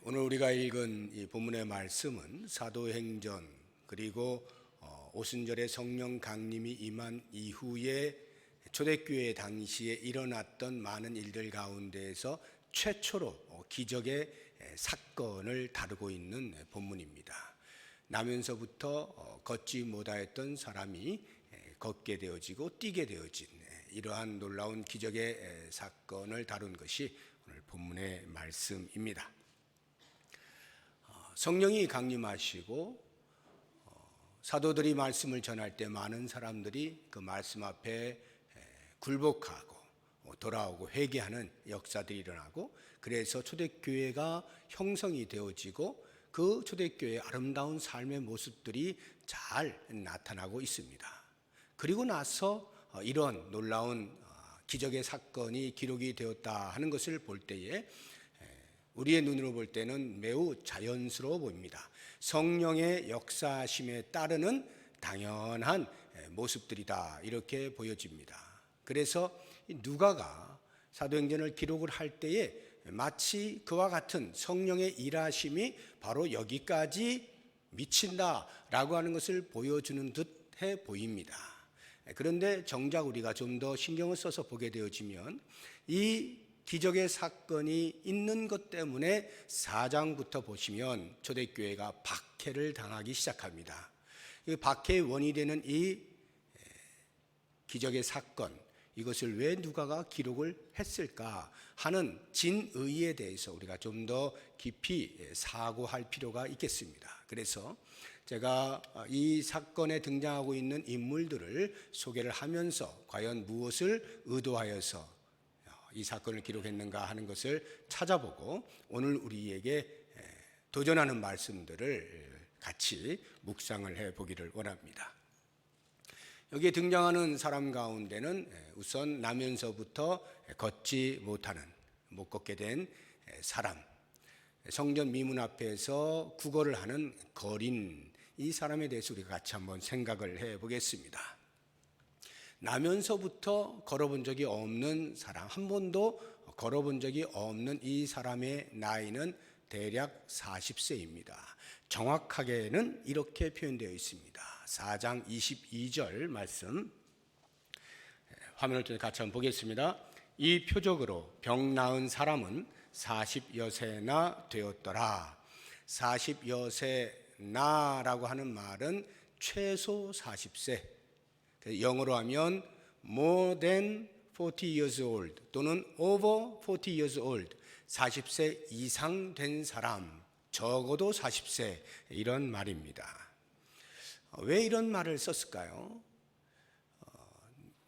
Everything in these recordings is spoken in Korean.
오늘 우리가 읽은 이 본문의 말씀은 사도행전 그리고 오순절에 성령 강림이 임한 이후에 초대교회 당시에 일어났던 많은 일들 가운데에서 최초로 기적의 사건을 다루고 있는 본문입니다. 나면서부터 걷지 못하였던 사람이 걷게 되어지고 뛰게 되어진 이러한 놀라운 기적의 사건을 다룬 것이 오늘 본문의 말씀입니다. 성령이 강림하시고 사도들이 말씀을 전할 때 많은 사람들이 그 말씀 앞에 굴복하고 돌아오고 회개하는 역사들이 일어나고, 그래서 초대교회가 형성이 되어지고 그 초대교회의 아름다운 삶의 모습들이 잘 나타나고 있습니다. 그리고 나서 이런 놀라운 기적의 사건이 기록이 되었다 하는 것을 볼 때에 우리의 눈으로 볼 때는 매우 자연스러워 보입니다. 성령의 역사심에 따르는 당연한 모습들이다, 이렇게 보여집니다. 그래서 누가가 사도행전을 기록을 할 때에 마치 그와 같은 성령의 일하심이 바로 여기까지 미친다라고 하는 것을 보여주는 듯해 보입니다. 그런데 정작 우리가 좀 더 신경을 써서 보게 되어지면 이 기적의 사건이 있는 것 때문에 4장부터 보시면 초대교회가 박해를 당하기 시작합니다. 박해의 원인이 되는 이 기적의 사건, 이것을 왜 누가가 기록을 했을까 하는 진의에 대해서 우리가 좀 더 깊이 사고할 필요가 있겠습니다. 그래서 제가 이 사건에 등장하고 있는 인물들을 소개를 하면서 과연 무엇을 의도하여서 이 사건을 기록했는가 하는 것을 찾아보고 오늘 우리에게 도전하는 말씀들을 같이 묵상을 해보기를 원합니다. 여기에 등장하는 사람 가운데는 우선 나면서부터 걷지 못하는, 못 걷게 된 사람, 성전 미문 앞에서 구걸을 하는 거린, 이 사람에 대해서 우리가 같이 한번 생각을 해보겠습니다. 나면서부터 걸어본 적이 없는 사람, 한 번도 걸어본 적이 없는 이 사람의 나이는 대략 40세입니다. 정확하게는 이렇게 표현되어 있습니다. 4장 22절 말씀, 화면을 통해 같이 한번 보겠습니다. 이 표적으로 병 나은 사람은 40여 세나 되었더라. 40여 세나라고 하는 말은 최소 40세, 영어로 하면 more than 40 years old 또는 over 40 years old, 40세 이상 된 사람, 적어도 40세, 이런 말입니다. 왜 이런 말을 썼을까요?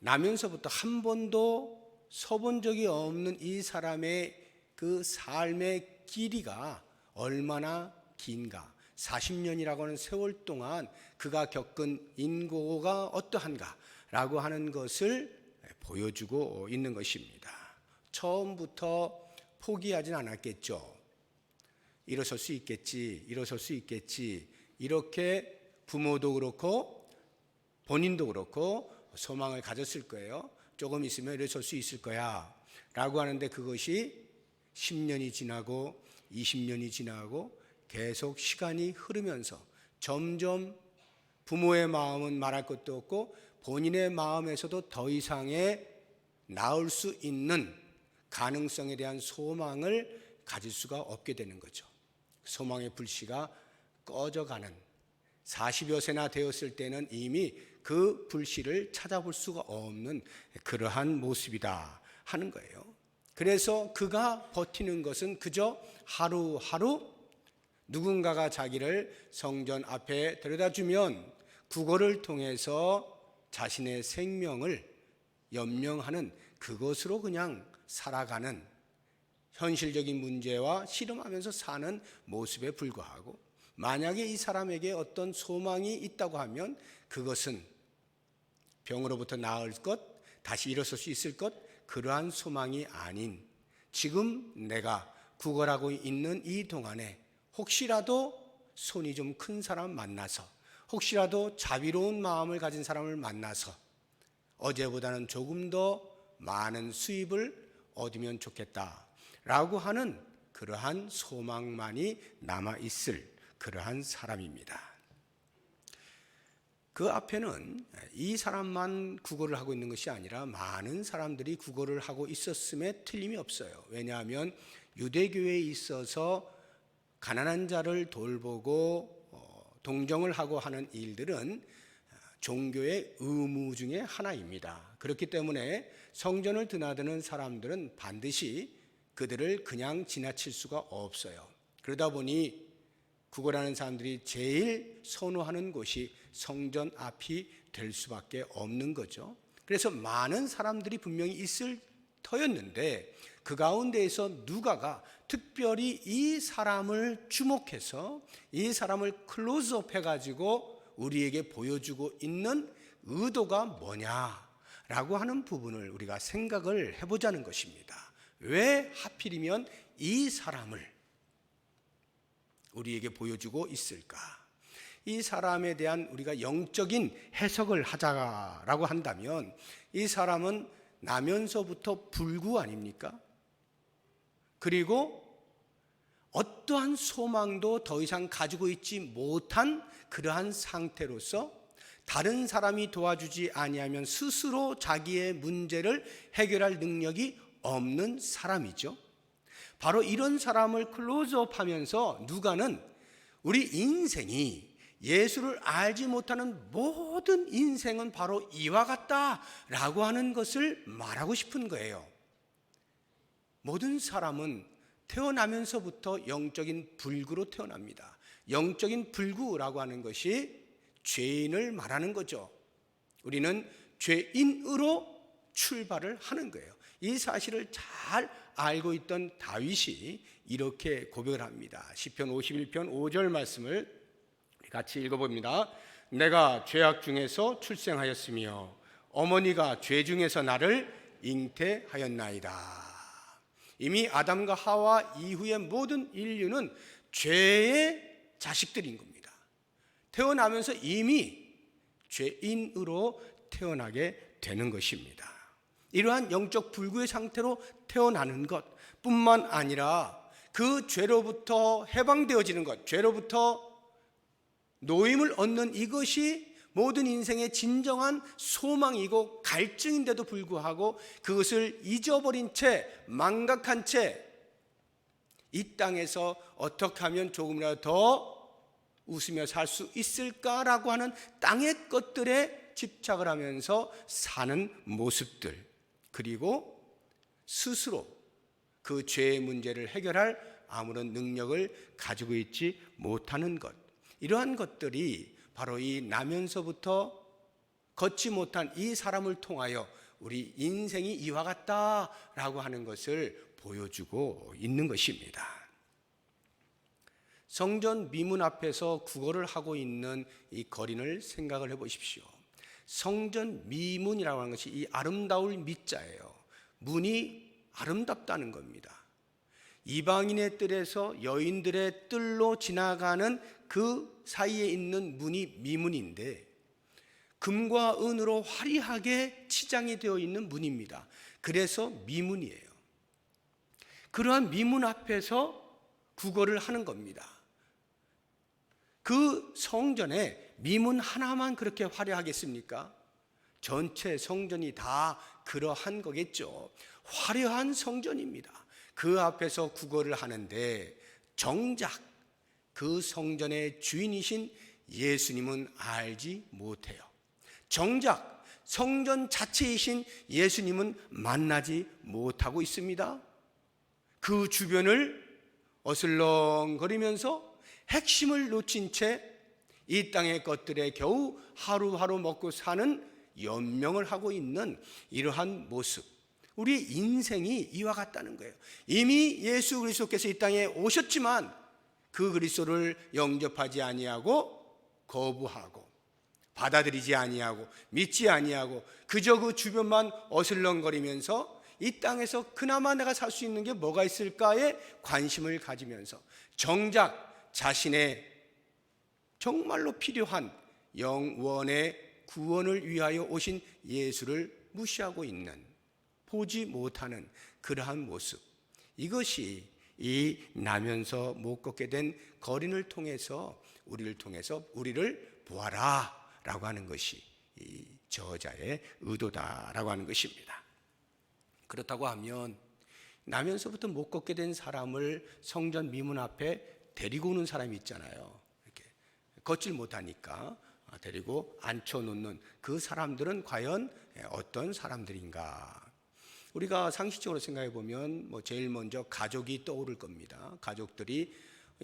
나면서부터 한 번도 서본 적이 없는 이 사람의 그 삶의 길이가 얼마나 긴가, 40년이라고 하는 세월 동안 그가 겪은 인고가 어떠한가라고 하는 것을 보여주고 있는 것입니다. 처음부터 포기하진 않았겠죠. 일어설 수 있겠지, 일어설 수 있겠지, 이렇게 부모도 그렇고 본인도 그렇고 소망을 가졌을 거예요. 조금 있으면 일어설 수 있을 거야 라고 하는데, 그것이 10년이 지나고 20년이 지나고 계속 시간이 흐르면서 점점 부모의 마음은 말할 것도 없고 본인의 마음에서도 더 이상의 나을 수 있는 가능성에 대한 소망을 가질 수가 없게 되는 거죠. 소망의 불씨가 꺼져가는, 40여 세나 되었을 때는 이미 그 불씨를 찾아볼 수가 없는 그러한 모습이다 하는 거예요. 그래서 그가 버티는 것은 그저 하루하루 누군가가 자기를 성전 앞에 데려다주면 그거를 통해서 자신의 생명을 연명하는, 그것으로 그냥 살아가는, 현실적인 문제와 씨름하면서 사는 모습에 불과하고, 만약에 이 사람에게 어떤 소망이 있다고 하면 그것은 병으로부터 나을 것, 다시 일어설 수 있을 것, 그러한 소망이 아닌, 지금 내가 구걸하고 있는 이 동안에 혹시라도 손이 좀 큰 사람 만나서, 혹시라도 자비로운 마음을 가진 사람을 만나서 어제보다는 조금 더 많은 수입을 얻으면 좋겠다라고 하는 그러한 소망만이 남아있을 그러한 사람입니다. 그 앞에는 이 사람만 구걸을 하고 있는 것이 아니라 많은 사람들이 구걸을 하고 있었음에 틀림이 없어요. 왜냐하면 유대교회에 있어서 가난한 자를 돌보고 동정을 하고 하는 일들은 종교의 의무 중에 하나입니다. 그렇기 때문에 성전을 드나드는 사람들은 반드시 그들을 그냥 지나칠 수가 없어요. 그러다 보니 구걸하는 사람들이 제일 선호하는 곳이 성전 앞이 될 수밖에 없는 거죠. 그래서 많은 사람들이 분명히 있을 터였는데 그 가운데에서 누가가 특별히 이 사람을 주목해서 이 사람을 클로즈업 해가지고 우리에게 보여주고 있는 의도가 뭐냐라고 하는 부분을 우리가 생각을 해보자는 것입니다. 왜 하필이면 이 사람을 우리에게 보여주고 있을까? 이 사람에 대한 우리가 영적인 해석을 하자라고 한다면 이 사람은 나면서부터 불구 아닙니까? 그리고 어떠한 소망도 더 이상 가지고 있지 못한 그러한 상태로서 다른 사람이 도와주지 아니하면 스스로 자기의 문제를 해결할 능력이 없는 사람이죠. 바로 이런 사람을 클로즈업 하면서 누가는 우리 인생이 예수를 알지 못하는 모든 인생은 바로 이와 같다라고 하는 것을 말하고 싶은 거예요. 모든 사람은 태어나면서부터 영적인 불구로 태어납니다. 영적인 불구라고 하는 것이 죄인을 말하는 거죠. 우리는 죄인으로 출발을 하는 거예요. 이 사실을 잘 알고 있던 다윗이 이렇게 고백을 합니다. 시편 51편 5절 말씀을 같이 읽어봅니다. 내가 죄악 중에서 출생하였으며 어머니가 죄 중에서 나를 잉태하였나이다. 이미 아담과 하와 이후의 모든 인류는 죄의 자식들인 겁니다. 태어나면서 이미 죄인으로 태어나게 되는 것입니다. 이러한 영적 불구의 상태로 태어나는 것 뿐만 아니라 그 죄로부터 해방되어지는 것, 죄로부터 노임을 얻는 이것이 모든 인생의 진정한 소망이고 갈증인데도 불구하고 그것을 잊어버린 채, 망각한 채 이 땅에서 어떻게 하면 조금이라도 더 웃으며 살 수 있을까라고 하는 땅의 것들에 집착을 하면서 사는 모습들, 그리고 스스로 그 죄의 문제를 해결할 아무런 능력을 가지고 있지 못하는 것, 이러한 것들이 바로 이 나면서부터 걷지 못한 이 사람을 통하여 우리 인생이 이와 같다라고 하는 것을 보여주고 있는 것입니다. 성전 미문 앞에서 구걸을 하고 있는 이 거린을 생각을 해보십시오. 성전 미문이라고 하는 것이 이 아름다울 미자예요. 문이 아름답다는 겁니다. 이방인의 뜰에서 여인들의 뜰로 지나가는 그 사이에 있는 문이 미문인데 금과 은으로 화려하게 치장이 되어 있는 문입니다. 그래서 미문이에요. 그러한 미문 앞에서 구걸을 하는 겁니다. 그 성전에 미문 하나만 그렇게 화려하겠습니까? 전체 성전이 다 그러한 거겠죠. 화려한 성전입니다. 그 앞에서 구걸을 하는데 정작 그 성전의 주인이신 예수님은 알지 못해요. 정작 성전 자체이신 예수님은 만나지 못하고 있습니다. 그 주변을 어슬렁거리면서 핵심을 놓친 채 이 땅의 것들에 겨우 하루하루 먹고 사는 연명을 하고 있는 이러한 모습, 우리 인생이 이와 같다는 거예요. 이미 예수 그리스도께서 이 땅에 오셨지만 그 그리스도를 영접하지 아니하고 거부하고 받아들이지 아니하고 믿지 아니하고 그저 그 주변만 어슬렁거리면서 이 땅에서 그나마 내가 살 수 있는 게 뭐가 있을까에 관심을 가지면서 정작 자신의 정말로 필요한 영원의 구원을 위하여 오신 예수를 무시하고 있는, 보지 못하는 그러한 모습, 이것이 이 나면서 못 걷게 된 거린을 통해서 우리를 보아라 라고 하는 것이 이 저자의 의도다라고 하는 것입니다. 그렇다고 하면 나면서부터 못 걷게 된 사람을 성전 미문 앞에 데리고 오는 사람이 있잖아요. 이렇게 걷질 못하니까 데리고 앉혀놓는 그 사람들은 과연 어떤 사람들인가? 우리가 상식적으로 생각해 보면 제일 먼저 가족이 떠오를 겁니다. 가족들이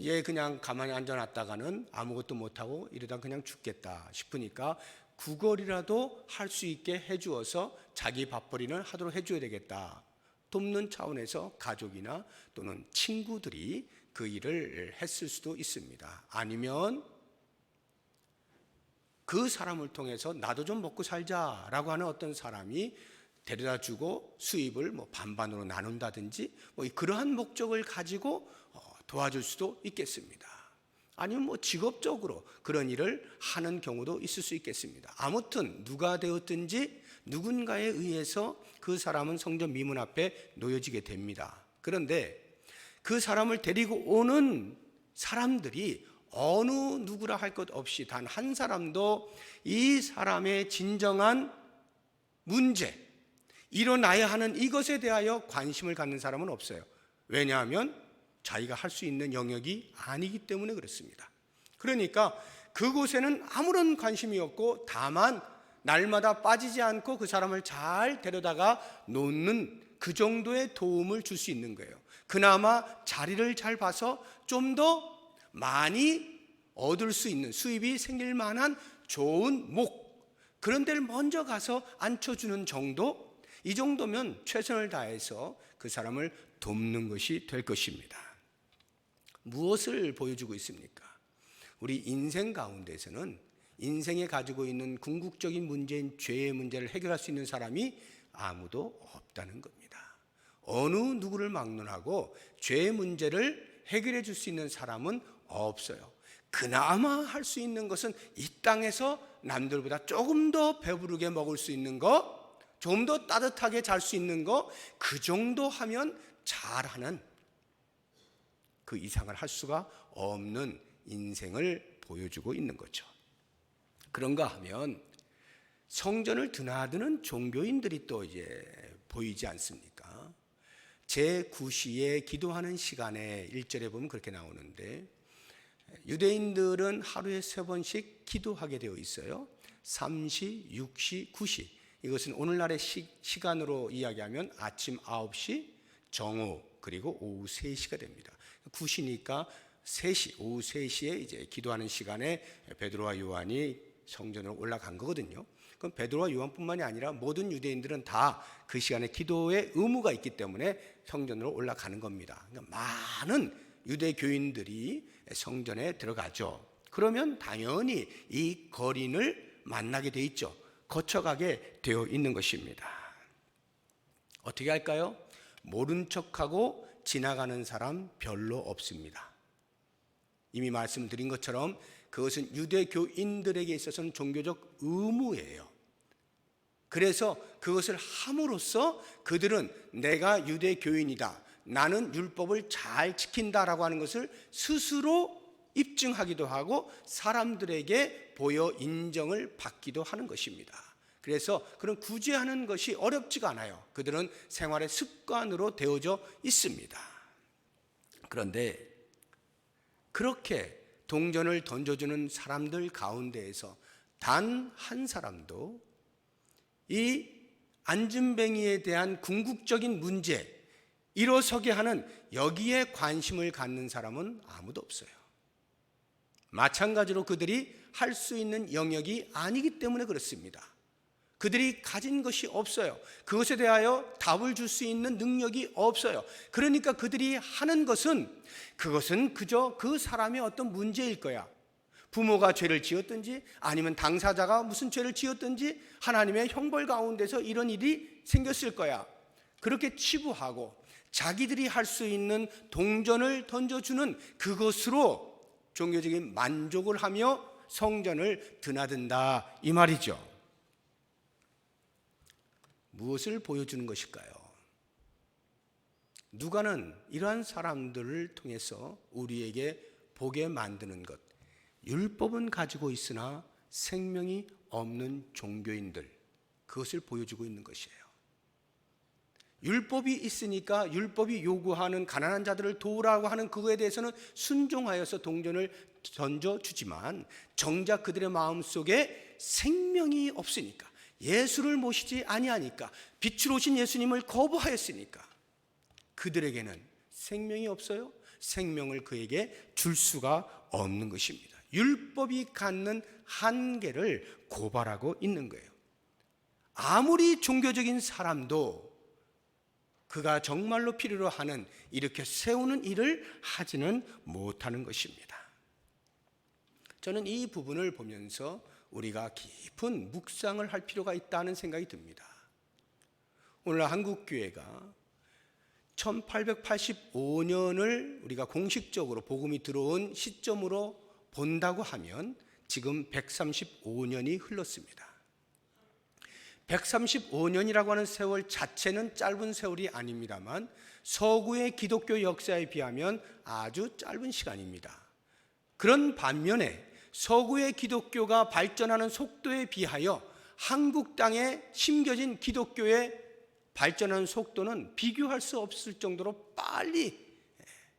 얘 그냥 가만히 앉아놨다가는 아무것도 못하고 이러다 그냥 죽겠다 싶으니까 구걸이라도 할 수 있게 해주어서 자기 밥벌이는 하도록 해줘야 되겠다. 돕는 차원에서 가족이나 또는 친구들이 그 일을 했을 수도 있습니다. 아니면 그 사람을 통해서 나도 좀 먹고 살자라고 하는 어떤 사람이 데려다 주고 수입을 반반으로 나눈다든지 그러한 목적을 가지고 도와줄 수도 있겠습니다. 아니면 직업적으로 그런 일을 하는 경우도 있을 수 있겠습니다. 아무튼 누가 되었든지 누군가에 의해서 그 사람은 성전 미문 앞에 놓여지게 됩니다. 그런데 그 사람을 데리고 오는 사람들이 어느 누구라 할 것 없이 단 한 사람도 이 사람의 진정한 문제, 일어나야 하는 이것에 대하여 관심을 갖는 사람은 없어요. 왜냐하면 자기가 할 수 있는 영역이 아니기 때문에 그렇습니다. 그러니까 그곳에는 아무런 관심이 없고 다만 날마다 빠지지 않고 그 사람을 잘 데려다가 놓는 그 정도의 도움을 줄 수 있는 거예요. 그나마 자리를 잘 봐서 좀 더 많이 얻을 수 있는 수입이 생길 만한 좋은 그런 데를 먼저 가서 앉혀주는 정도, 이 정도면 최선을 다해서 그 사람을 돕는 것이 될 것입니다. 무엇을 보여주고 있습니까? 우리 인생 가운데서는 인생에 가지고 있는 궁극적인 문제인 죄의 문제를 해결할 수 있는 사람이 아무도 없다는 겁니다. 어느 누구를 막론하고 죄의 문제를 해결해 줄 수 있는 사람은 없어요. 그나마 할 수 있는 것은 이 땅에서 남들보다 조금 더 배부르게 먹을 수 있는 거, 좀 더 따뜻하게 잘 수 있는 거, 그 정도 하면 잘하는, 그 이상을 할 수가 없는 인생을 보여주고 있는 거죠. 그런가 하면 성전을 드나드는 종교인들이 또 이제 보이지 않습니까? 제9시에 기도하는 시간에 1절에 보면 그렇게 나오는데, 유대인들은 하루에 3번씩 기도하게 되어 있어요. 3시, 6시, 9시. 이것은 오늘날의 시간으로 이야기하면 아침 9시, 정오, 그리고 오후 3시가 됩니다. 9시니까 3시, 오후 3시에 이제 기도하는 시간에 베드로와 요한이 성전으로 올라간 거거든요. 그럼 베드로와 요한뿐만이 아니라 모든 유대인들은 다 그 시간에 기도의 의무가 있기 때문에 성전으로 올라가는 겁니다. 그러니까 많은 유대 교인들이 성전에 들어가죠. 그러면 당연히 이 거린을 만나게 돼 있죠. 거쳐가게 되어 있는 것입니다. 어떻게 할까요? 모른 척하고 지나가는 사람 별로 없습니다. 이미 말씀드린 것처럼 그것은 유대교인들에게 있어서는 종교적 의무예요. 그래서 그것을 함으로써 그들은 내가 유대교인이다, 나는 율법을 잘 지킨다라고 하는 것을 스스로 입증하기도 하고 사람들에게 보여 인정을 받기도 하는 것입니다. 그래서 그런 구제하는 것이 어렵지가 않아요. 그들은 생활의 습관으로 되어져 있습니다. 그런데 그렇게 동전을 던져주는 사람들 가운데에서 단 한 사람도 이 안진뱅이에 대한 궁극적인 문제, 일어서게 하는 여기에 관심을 갖는 사람은 아무도 없어요. 마찬가지로 그들이 할 수 있는 영역이 아니기 때문에 그렇습니다. 그들이 가진 것이 없어요. 그것에 대하여 답을 줄 수 있는 능력이 없어요. 그러니까 그들이 하는 것은 그것은 그저 그 사람의 어떤 문제일 거야. 부모가 죄를 지었든지 아니면 당사자가 무슨 죄를 지었든지 하나님의 형벌 가운데서 이런 일이 생겼을 거야. 그렇게 치부하고 자기들이 할 수 있는 동전을 던져주는 그것으로 종교적인 만족을 하며 성전을 드나든다, 이 말이죠. 무엇을 보여주는 것일까요? 누가는 이러한 사람들을 통해서 우리에게 보게 만드는 것, 율법은 가지고 있으나 생명이 없는 종교인들, 그것을 보여주고 있는 것이에요. 율법이 있으니까 율법이 요구하는 가난한 자들을 도우라고 하는 그거에 대해서는 순종하여서 동전을 던져주지만 정작 그들의 마음속에 생명이 없으니까, 예수를 모시지 아니하니까, 빛으로 오신 예수님을 거부하였으니까 그들에게는 생명이 없어요. 생명을 그에게 줄 수가 없는 것입니다. 율법이 갖는 한계를 고발하고 있는 거예요. 아무리 종교적인 사람도 그가 정말로 필요로 하는 이렇게 세우는 일을 하지는 못하는 것입니다. 저는 이 부분을 보면서 우리가 깊은 묵상을 할 필요가 있다는 생각이 듭니다. 오늘날 한국교회가 1885년을 우리가 공식적으로 복음이 들어온 시점으로 본다고 하면 지금 135년이 흘렀습니다. 135년이라고 하는 세월 자체는 짧은 세월이 아닙니다만 서구의 기독교 역사에 비하면 아주 짧은 시간입니다. 그런 반면에 서구의 기독교가 발전하는 속도에 비하여 한국 땅에 심겨진 기독교의 발전하는 속도는 비교할 수 없을 정도로 빨리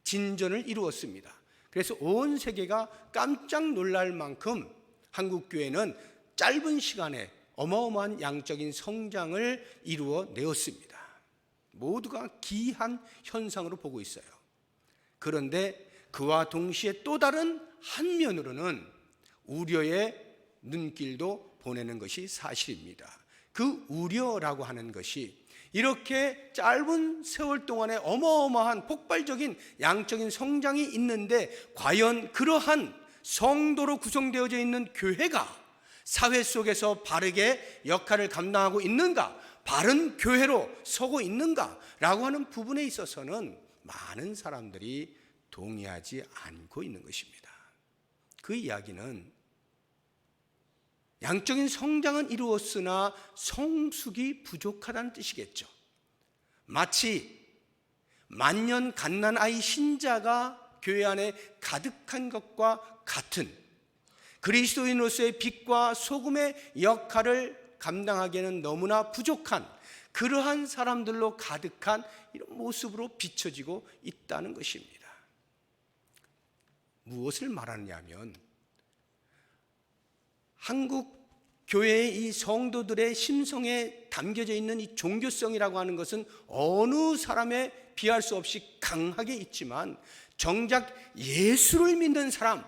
진전을 이루었습니다. 그래서 온 세계가 깜짝 놀랄 만큼 한국교회는 짧은 시간에 어마어마한 양적인 성장을 이루어내었습니다. 모두가 기이한 현상으로 보고 있어요. 그런데 그와 동시에 또 다른 한 면으로는 우려의 눈길도 보내는 것이 사실입니다. 그 우려라고 하는 것이 이렇게 짧은 세월 동안에 어마어마한 폭발적인 양적인 성장이 있는데 과연 그러한 성도로 구성되어져 있는 교회가 사회 속에서 바르게 역할을 감당하고 있는가, 바른 교회로 서고 있는가라고 하는 부분에 있어서는 많은 사람들이 동의하지 않고 있는 것입니다. 그 이야기는 양적인 성장은 이루었으나 성숙이 부족하다는 뜻이겠죠. 마치 만년 갓난아이 신자가 교회 안에 가득한 것과 같은 그리스도인으로서의 빛과 소금의 역할을 감당하기에는 너무나 부족한 그러한 사람들로 가득한 이런 모습으로 비춰지고 있다는 것입니다. 무엇을 말하느냐 하면 한국 교회의 이 성도들의 심성에 담겨져 있는 이 종교성이라고 하는 것은 어느 사람에 비할 수 없이 강하게 있지만 정작 예수를 믿는 사람,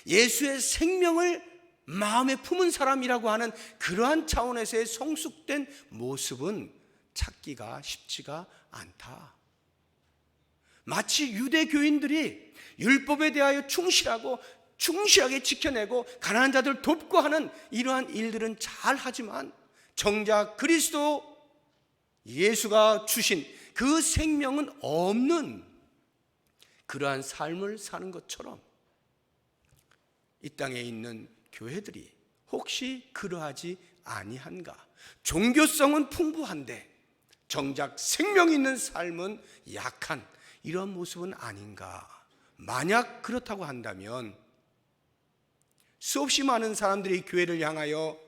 예수의 생명을 마음에 품은 사람이라고 하는 그러한 차원에서의 성숙된 모습은 찾기가 쉽지가 않다. 마치 유대 교인들이 율법에 대하여 충실하게 지켜내고 가난한 자들 돕고 하는 이러한 일들은 잘 하지만 정작 그리스도 예수가 주신 그 생명은 없는 그러한 삶을 사는 것처럼 이 땅에 있는 교회들이 혹시 그러하지 아니한가? 종교성은 풍부한데 정작 생명 있는 삶은 약한 이런 모습은 아닌가? 만약 그렇다고 한다면 수없이 많은 사람들이 교회를 향하여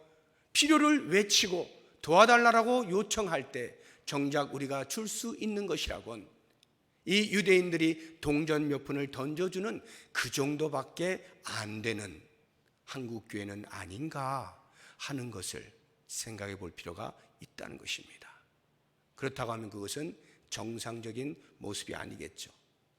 필요를 외치고 도와달라고 요청할 때 정작 우리가 줄 수 있는 것이라곤 이 유대인들이 동전 몇 푼을 던져주는 그 정도밖에 안 되는 한국교회는 아닌가 하는 것을 생각해 볼 필요가 있다는 것입니다. 그렇다고 하면 그것은 정상적인 모습이 아니겠죠.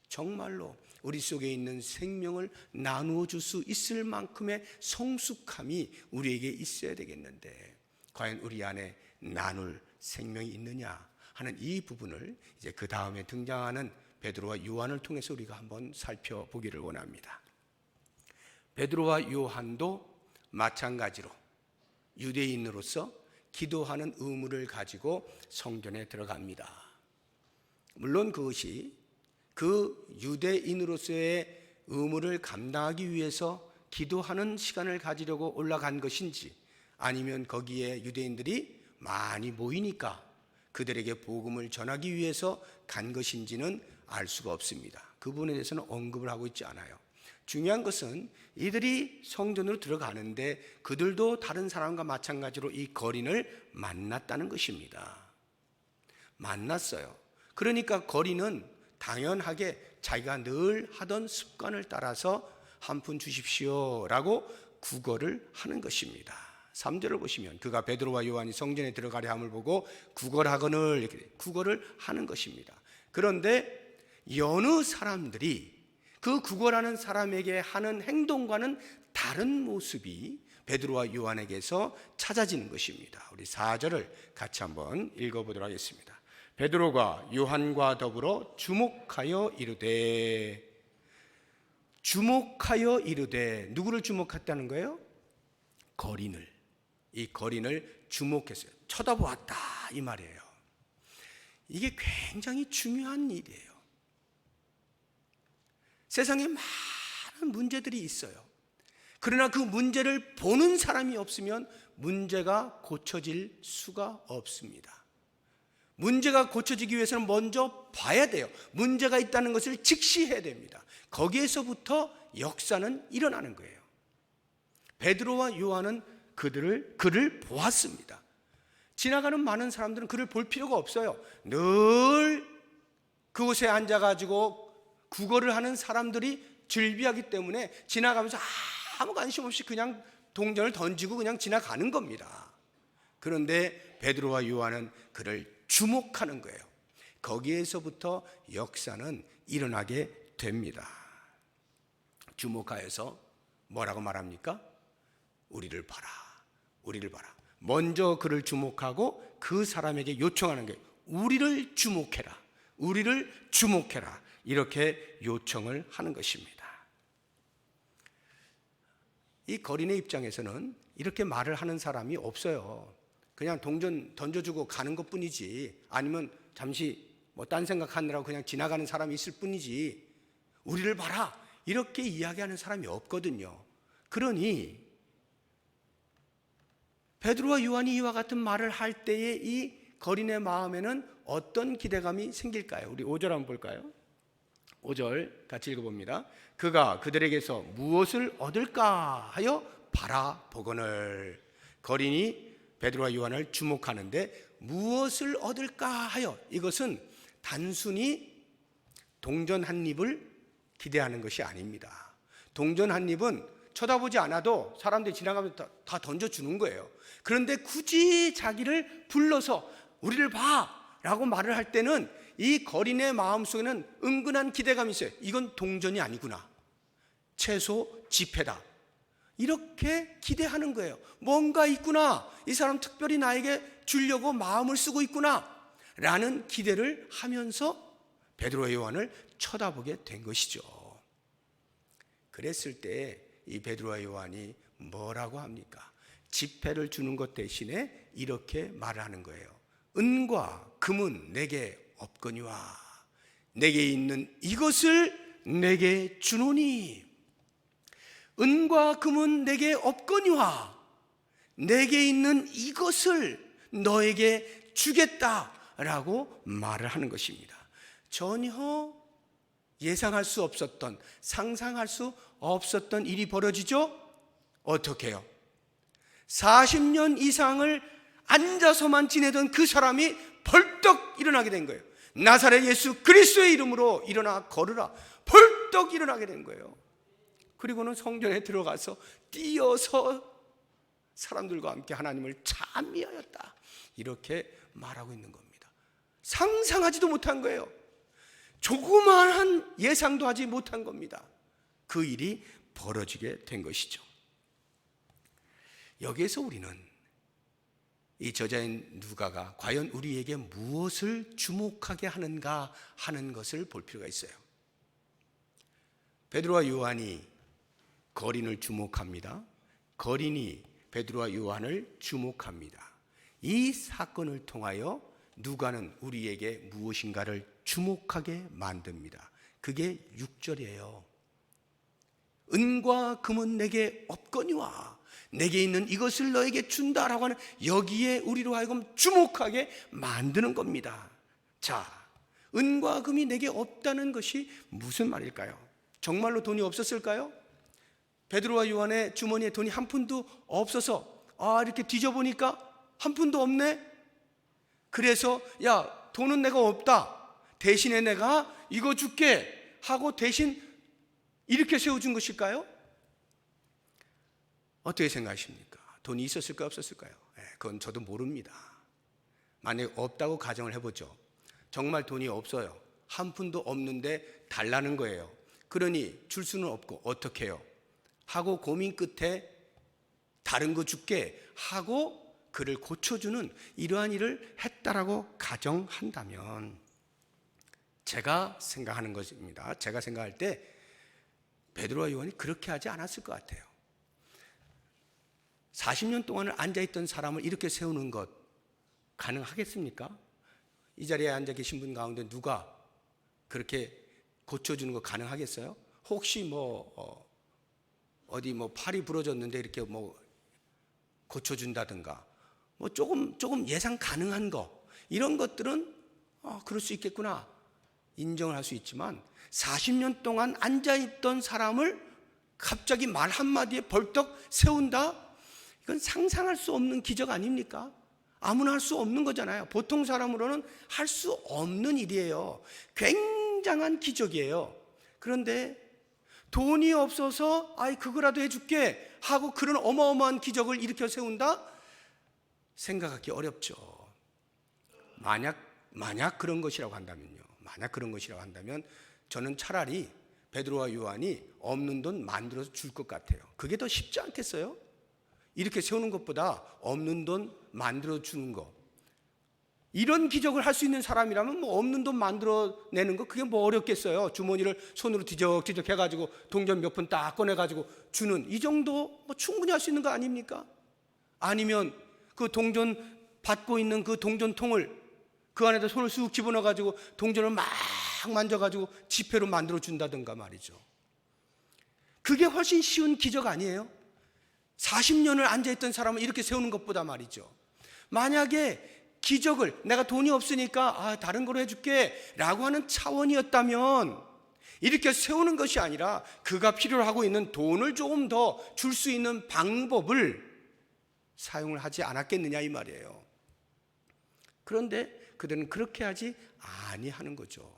정말로 우리 속에 있는 생명을 나누어 줄 수 있을 만큼의 성숙함이 우리에게 있어야 되겠는데 과연 우리 안에 나눌 생명이 있느냐 하는 이 부분을 이제 그 다음에 등장하는 베드로와 요한을 통해서 우리가 한번 살펴보기를 원합니다. 베드로와 요한도 마찬가지로 유대인으로서 기도하는 의무를 가지고 성전에 들어갑니다. 물론 그것이 그 유대인으로서의 의무를 감당하기 위해서 기도하는 시간을 가지려고 올라간 것인지 아니면 거기에 유대인들이 많이 모이니까 그들에게 복음을 전하기 위해서 간 것인지는 알 수가 없습니다. 그 부분에 대해서는 언급을 하고 있지 않아요. 중요한 것은 이들이 성전으로 들어가는데 그들도 다른 사람과 마찬가지로 이 거린을 만났다는 것입니다. 만났어요. 그러니까 거린은 당연하게 자기가 늘 하던 습관을 따라서 한 푼 주십시오 라고 구걸을 하는 것입니다. 3절을 보시면 그가 베드로와 요한이 성전에 들어가려 함을 보고 구걸하거늘, 이렇게 구걸을 하는 것입니다. 그런데 여느 사람들이 그 구걸하는 사람에게 하는 행동과는 다른 모습이 베드로와 요한에게서 찾아지는 것입니다. 우리 4절을 같이 한번 읽어보도록 하겠습니다. 베드로가 요한과 더불어 주목하여 이르되, 주목하여 이르되, 누구를 주목했다는 거예요? 거린을. 이 거린을 주목했어요. 쳐다보았다 이 말이에요. 이게 굉장히 중요한 일이에요. 세상에 많은 문제들이 있어요. 그러나 그 문제를 보는 사람이 없으면 문제가 고쳐질 수가 없습니다. 문제가 고쳐지기 위해서는 먼저 봐야 돼요. 문제가 있다는 것을 직시해야 됩니다. 거기에서부터 역사는 일어나는 거예요. 베드로와 요한은 그를 보았습니다. 지나가는 많은 사람들은 그를 볼 필요가 없어요. 늘 그곳에 앉아가지고 구걸을 하는 사람들이 즐비하기 때문에 지나가면서 아무 관심 없이 그냥 동전을 던지고 그냥 지나가는 겁니다. 그런데 베드로와 요한은 그를 주목하는 거예요. 거기에서부터 역사는 일어나게 됩니다. 주목하여서 뭐라고 말합니까? 우리를 봐라, 우리를 봐라. 먼저 그를 주목하고 그 사람에게 요청하는 게 우리를 주목해라, 우리를 주목해라, 이렇게 요청을 하는 것입니다. 이 거린의 입장에서는 이렇게 말을 하는 사람이 없어요. 그냥 동전 던져주고 가는 것 뿐이지, 아니면 잠시 딴 생각하느라고 그냥 지나가는 사람이 있을 뿐이지 우리를 봐라 이렇게 이야기하는 사람이 없거든요. 그러니 베드로와 요한이 이와 같은 말을 할 때에 이 거린의 마음에는 어떤 기대감이 생길까요? 우리 5절 한번 볼까요? 5절 같이 읽어봅니다. 그가 그들에게서 무엇을 얻을까 하여 바라보거늘. 거린이 베드로와 요한을 주목하는데 무엇을 얻을까 하여, 이것은 단순히 동전 한 입을 기대하는 것이 아닙니다. 동전 한 입은 쳐다보지 않아도 사람들이 지나가면서 다 던져주는 거예요. 그런데 굳이 자기를 불러서 우리를 봐 라고 말을 할 때는 이 거린의 마음속에는 은근한 기대감이 있어요. 이건 동전이 아니구나, 최소 지폐다, 이렇게 기대하는 거예요. 뭔가 있구나, 이 사람 특별히 나에게 주려고 마음을 쓰고 있구나 라는 기대를 하면서 베드로와 요한을 쳐다보게 된 것이죠. 그랬을 때 이 베드로와 요한이 뭐라고 합니까? 지폐를 주는 것 대신에 이렇게 말을 하는 거예요. 은과 금은 내게 없거니와 내게 있는 이것을 내게 주노니. 은과 금은 내게 없거니와 내게 있는 이것을 너에게 주겠다라고 말을 하는 것입니다. 전혀 예상할 수 없었던, 상상할 수 없었던 일이 벌어지죠. 어떻게 해요? 40년 이상을 앉아서만 지내던 그 사람이 벌떡 일어나게 된 거예요. 나사렛 예수 그리스도의 이름으로 일어나 걸으라. 벌떡 일어나게 된 거예요. 그리고는 성전에 들어가서 뛰어서 사람들과 함께 하나님을 찬미하였다, 이렇게 말하고 있는 겁니다. 상상하지도 못한 거예요. 조그마한 예상도 하지 못한 겁니다. 그 일이 벌어지게 된 것이죠. 여기에서 우리는 이 저자인 누가가 과연 우리에게 무엇을 주목하게 하는가 하는 것을 볼 필요가 있어요. 베드로와 요한이 거린을 주목합니다. 거린이 베드로와 요한을 주목합니다. 이 사건을 통하여 누가는 우리에게 무엇인가를 주목하게 만듭니다. 그게 6절이에요. 은과 금은 내게 없거니와 내게 있는 이것을 너에게 준다라고 하는, 여기에 우리로 하여금 주목하게 만드는 겁니다. 자, 은과 금이 내게 없다는 것이 무슨 말일까요? 정말로 돈이 없었을까요? 베드로와 요한의 주머니에 돈이 한 푼도 없어서 이렇게 뒤져보니까 한 푼도 없네? 그래서 야, 돈은 내가 없다, 대신에 내가 이거 줄게 하고 대신 이렇게 세워준 것일까요? 어떻게 생각하십니까? 돈이 있었을까요? 없었을까요? 그건 저도 모릅니다. 만약에 없다고 가정을 해보죠. 정말 돈이 없어요. 한 푼도 없는데 달라는 거예요. 그러니 줄 수는 없고 어떻게 해요? 하고 고민 끝에 다른 거 줄게 하고 그를 고쳐주는 이러한 일을 했다라고 가정한다면, 제가 생각하는 것입니다. 제가 생각할 때 베드로와 요한이 그렇게 하지 않았을 것 같아요. 40년 동안을 앉아있던 사람을 이렇게 세우는 것 가능하겠습니까? 이 자리에 앉아 계신 분 가운데 누가 그렇게 고쳐주는 거 가능하겠어요? 혹시 어디 팔이 부러졌는데 이렇게 고쳐준다든가 조금 예상 가능한 거, 이런 것들은 그럴 수 있겠구나 인정을 할 수 있지만, 40년 동안 앉아있던 사람을 갑자기 말 한마디에 벌떡 세운다? 이건 상상할 수 없는 기적 아닙니까? 아무나 할 수 없는 거잖아요. 보통 사람으로는 할 수 없는 일이에요. 굉장한 기적이에요. 그런데 돈이 없어서 그거라도 해줄게 하고 그런 어마어마한 기적을 일으켜 세운다? 생각하기 어렵죠. 만약 그런 것이라고 한다면요. 만약 그런 것이라고 한다면 저는 차라리 베드로와 요한이 없는 돈 만들어서 줄 것 같아요. 그게 더 쉽지 않겠어요? 이렇게 세우는 것보다 없는 돈 만들어 주는 거, 이런 기적을 할 수 있는 사람이라면 없는 돈 만들어내는 거 그게 어렵겠어요? 주머니를 손으로 뒤적뒤적 해가지고 동전 몇 푼 딱 꺼내가지고 주는, 이 정도 충분히 할 수 있는 거 아닙니까? 아니면 그 동전 받고 있는 그 동전통을 그 안에다 손을 쑥 집어넣어가지고 동전을 막 만져가지고 지폐로 만들어 준다든가 말이죠. 그게 훨씬 쉬운 기적 아니에요? 40년을 앉아있던 사람을 이렇게 세우는 것보다 말이죠. 만약에 기적을 내가 돈이 없으니까 다른 거로 해줄게 라고 하는 차원이었다면 이렇게 세우는 것이 아니라 그가 필요로 하고 있는 돈을 조금 더 줄 수 있는 방법을 사용을 하지 않았겠느냐 이 말이에요. 그런데 그들은 그렇게 하지 아니하는 거죠.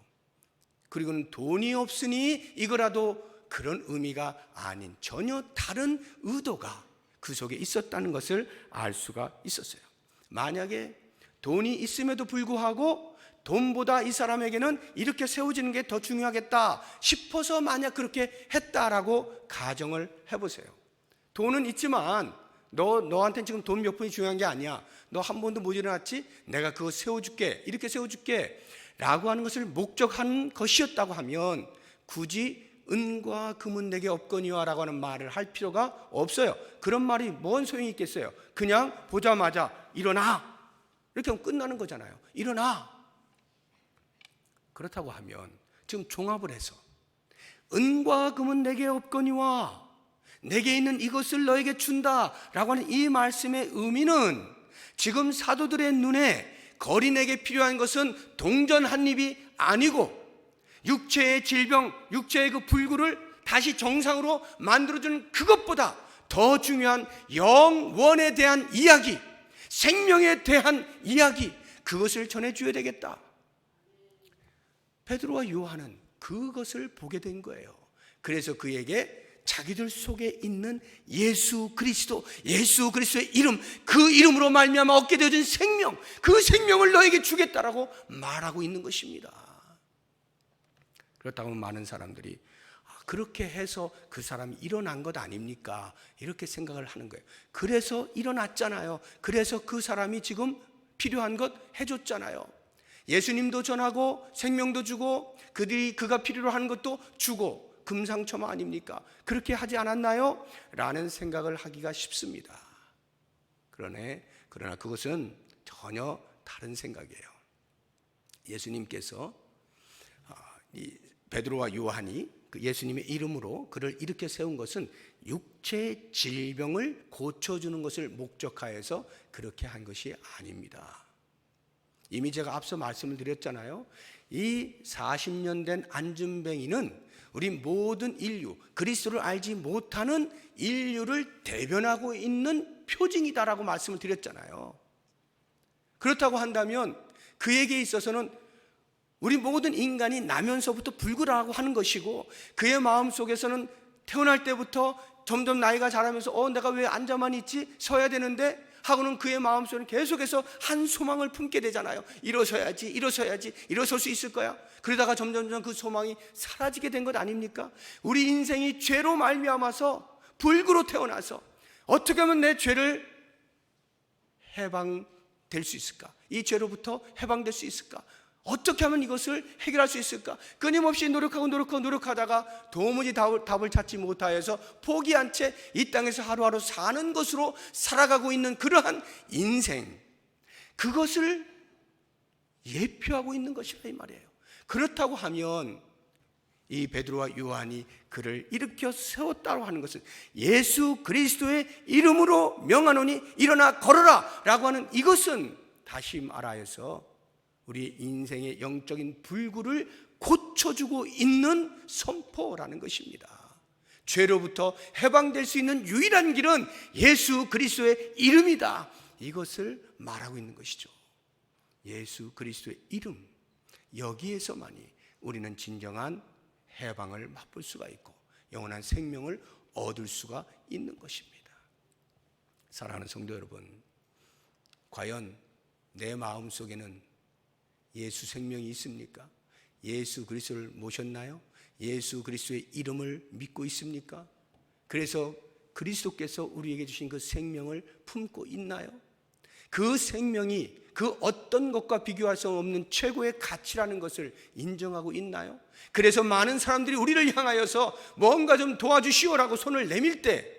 그리고는 돈이 없으니 이거라도, 그런 의미가 아닌 전혀 다른 의도가 그 속에 있었다는 것을 알 수가 있었어요. 만약에 돈이 있음에도 불구하고 돈보다 이 사람에게는 이렇게 세워지는 게 더 중요하겠다 싶어서 만약 그렇게 했다라고 가정을 해보세요. 돈은 있지만 너한테는 지금 돈 몇 푼이 중요한 게 아니야. 너 한 번도 못 일어났지? 내가 그거 세워줄게, 이렇게 세워줄게 라고 하는 것을 목적한 것이었다고 하면 굳이 은과 금은 내게 없거니와 라고 하는 말을 할 필요가 없어요. 그런 말이 뭔 소용이 있겠어요? 그냥 보자마자 일어나 이렇게 하면 끝나는 거잖아요. 일어나. 그렇다고 하면 지금 종합을 해서 은과 금은 내게 없거니와 내게 있는 이것을 너에게 준다 라고 하는 이 말씀의 의미는, 지금 사도들의 눈에 거린에게 필요한 것은 동전 한 입이 아니고 육체의 질병, 육체의 그 불구를 다시 정상으로 만들어주는 그것보다 더 중요한 영원에 대한 이야기, 생명에 대한 이야기, 그것을 전해줘야 되겠다. 베드로와 요한은 그것을 보게 된 거예요. 그래서 그에게 자기들 속에 있는 예수 그리스도의 이름, 그 이름으로 말미암아 얻게 되어진 생명, 그 생명을 너에게 주겠다라고 말하고 있는 것입니다. 그렇다고 많은 사람들이 그렇게 해서 그 사람이 일어난 것 아닙니까? 이렇게 생각을 하는 거예요. 그래서 일어났잖아요. 그래서 그 사람이 지금 필요한 것 해줬잖아요. 예수님도 전하고 생명도 주고 그가 필요로 하는 것도 주고 금상첨화 아닙니까? 그렇게 하지 않았나요? 라는 생각을 하기가 쉽습니다. 그러나 그것은 전혀 다른 생각이에요. 예수님께서 이 베드로와 요한이 그 예수님의 이름으로 그를 이렇게 세운 것은 육체의 질병을 고쳐주는 것을 목적하여서 그렇게 한 것이 아닙니다. 이미 제가 앞서 말씀을 드렸잖아요. 이 40년 된 안준뱅이는 우리 모든 인류, 그리스도를 알지 못하는 인류를 대변하고 있는 표징이다라고 말씀을 드렸잖아요. 그렇다고 한다면 그에게 있어서는 우리 모든 인간이 나면서부터 불구라고 하는 것이고, 그의 마음속에서는 태어날 때부터 점점 나이가 자라면서 내가 왜 앉아만 있지? 서야 되는데 하고는 그의 마음속에는 계속해서 한 소망을 품게 되잖아요. 일어서야지, 일어설 수 있을 거야. 그러다가 점점 그 소망이 사라지게 된 것 아닙니까? 우리 인생이 죄로 말미암아서 불구로 태어나서 어떻게 하면 내 죄를 해방될 수 있을까? 이 죄로부터 해방될 수 있을까? 어떻게 하면 이것을 해결할 수 있을까? 끊임없이 노력하다가 도무지 답을 찾지 못하여서 포기한 채 이 땅에서 하루하루 사는 것으로 살아가고 있는 그러한 인생, 그것을 예표하고 있는 것이라 이 말이에요. 그렇다고 하면 이 베드로와 요한이 그를 일으켜 세웠다고 하는 것은 예수 그리스도의 이름으로 명하노니 일어나 걸어라 라고 하는 이것은 다시 말하여서 우리 인생의 영적인 불구를 고쳐주고 있는 선포라는 것입니다. 죄로부터 해방될 수 있는 유일한 길은 예수 그리스도의 이름이다, 이것을 말하고 있는 것이죠. 예수 그리스도의 이름, 여기에서만이 우리는 진정한 해방을 맛볼 수가 있고 영원한 생명을 얻을 수가 있는 것입니다. 사랑하는 성도 여러분, 과연 내 마음속에는 예수 생명이 있습니까? 예수 그리스도를 모셨나요? 예수 그리스도의 이름을 믿고 있습니까? 그래서 그리스도께서 우리에게 주신 그 생명을 품고 있나요? 그 생명이 그 어떤 것과 비교할 수 없는 최고의 가치라는 것을 인정하고 있나요? 그래서 많은 사람들이 우리를 향하여서 뭔가 좀 도와주시오라고 손을 내밀 때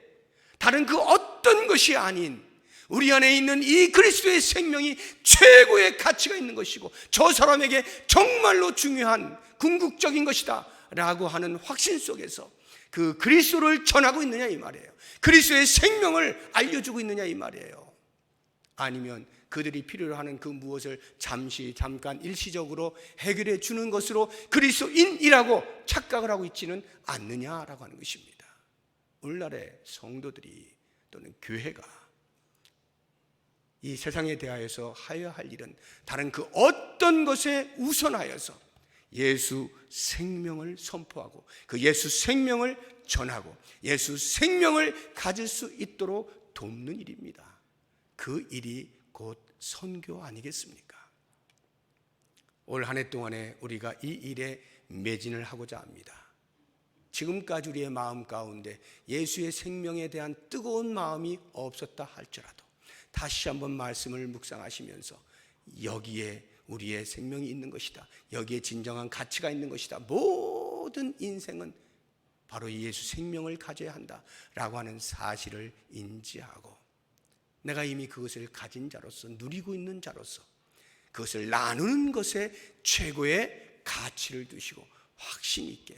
다른 그 어떤 것이 아닌 우리 안에 있는 이 그리스도의 생명이 최고의 가치가 있는 것이고 저 사람에게 정말로 중요한 궁극적인 것이다 라고 하는 확신 속에서 그 그리스도를 전하고 있느냐 이 말이에요. 그리스도의 생명을 알려주고 있느냐 이 말이에요. 아니면 그들이 필요로 하는 그 무엇을 잠깐 일시적으로 해결해 주는 것으로 그리스도인이라고 착각을 하고 있지는 않느냐라고 하는 것입니다. 오늘날의 성도들이 또는 교회가 이 세상에 대하여서 하여야 할 일은 다른 그 어떤 것에 우선하여서 예수 생명을 선포하고 그 예수 생명을 전하고 예수 생명을 가질 수 있도록 돕는 일입니다. 그 일이 곧 선교 아니겠습니까? 올 한 해 동안에 우리가 이 일에 매진을 하고자 합니다. 지금까지 우리의 마음 가운데 예수의 생명에 대한 뜨거운 마음이 없었다 할지라도 다시 한번 말씀을 묵상하시면서 여기에 우리의 생명이 있는 것이다, 여기에 진정한 가치가 있는 것이다, 모든 인생은 바로 이 예수 생명을 가져야 한다라고 하는 사실을 인지하고 내가 이미 그것을 가진 자로서 누리고 있는 자로서 그것을 나누는 것에 최고의 가치를 두시고 확신 있게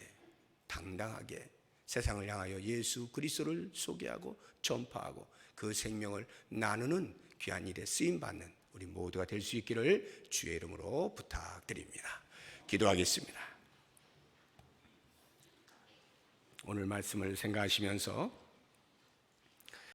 당당하게 세상을 향하여 예수 그리스도를 소개하고 전파하고 그 생명을 나누는 귀한 일에 쓰임받는 우리 모두가 될 수 있기를 주의 이름으로 부탁드립니다. 기도하겠습니다. 오늘 말씀을 생각하시면서